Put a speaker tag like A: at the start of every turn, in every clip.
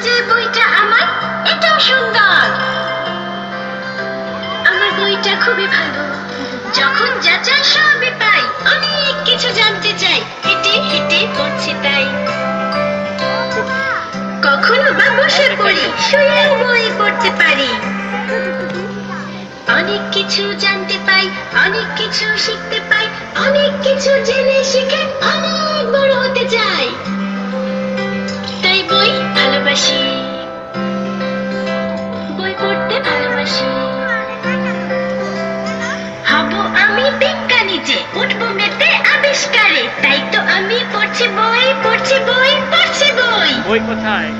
A: যে বইটা আমার, এটাও সুন্দর। আমার বইটা খুবই ভালো, যখন যা চাই সবই পাই। অনেক কিছু জানতে চাই, হেঁটে হেঁটে পড়ছি তাই। কখনো বা বসে পড়ি, শুয়ে বই পড়তে পারি। অনেক কিছু জানতে পাই, অনেক কিছু শিখতে পাই, অনেক কিছু জেনে শিখে অনেক বড় হতে চাই। তাই বই ভালোবাসি, বই পড়তে ভালোবাসি। হব আমি বিজ্ঞানী যে, উঠবো মেতে আবিষ্কারে। তাই তো আমি পড়ছি বই, পড়ছি বই, পড়ছি বই।
B: বই কোথায়?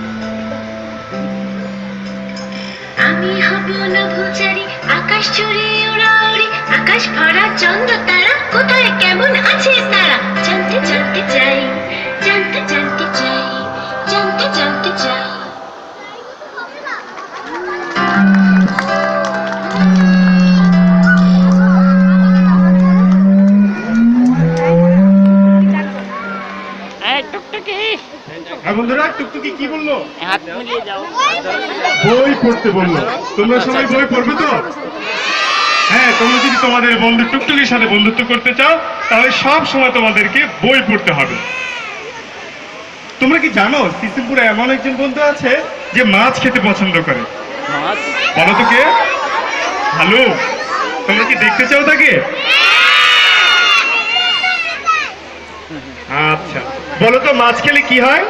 A: আমি হব নভোচারী, আকাশ জুড়ে ওড়াউড়ি। আকাশ ভরা চন্দ্র তারা, কোথায় কেমন আছে তারা। জানতে জানতে চাই, জানতে জানতে চাই, জানতে জানতে চাই।
B: টুকটুকি,
C: হ্যাঁ বন্ধুরা, টুকটুকি কি বললো?
B: হাত মিলিয়ে যাও।
C: বই পড়তে বললো। তোমরা সবাই বই পড়বে তো? হ্যাঁ, তোমরা যদি তোমাদের বন্ধু টুকটুকির সাথে বন্ধুত্ব করতে চাও, তাহলে সব সময় তোমাদেরকে বই পড়তে হবে। তোমরা কি জানো সিসিমপুরে এমন একজন বন্ধু আছে যে মাছ খেতে পছন্দ করে?
B: মাছ?
C: বলো তো কে? হ্যালো, তোমরা কি দেখতে চাও তাকে? আচ্ছা, বলো তো মাছ খেলে কি হয়?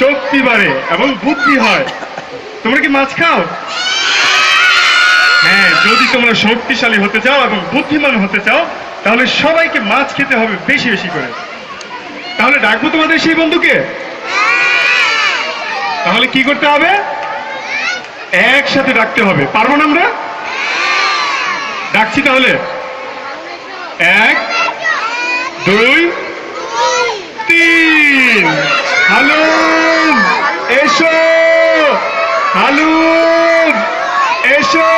C: শক্তি বাড়ে এবং বুদ্ধি হয়। তোমরা কি মাছ খাও? হ্যাঁ, যদি তোমরা শক্তিশালী হতে চাও এবং বুদ্ধিমান হতে চাও, তাহলে সবাইকে মাছ খেতে হবে বেশি বেশি করে। তাহলে ডাকবো তোমাদের সেই বন্ধুকে? তাহলে কি করতে হবে? একসাথে ডাকতে হবে। পারবো না আমরা? ডাকছি তাহলে। 1 2 3। হালুম এসো, হালুম এসো।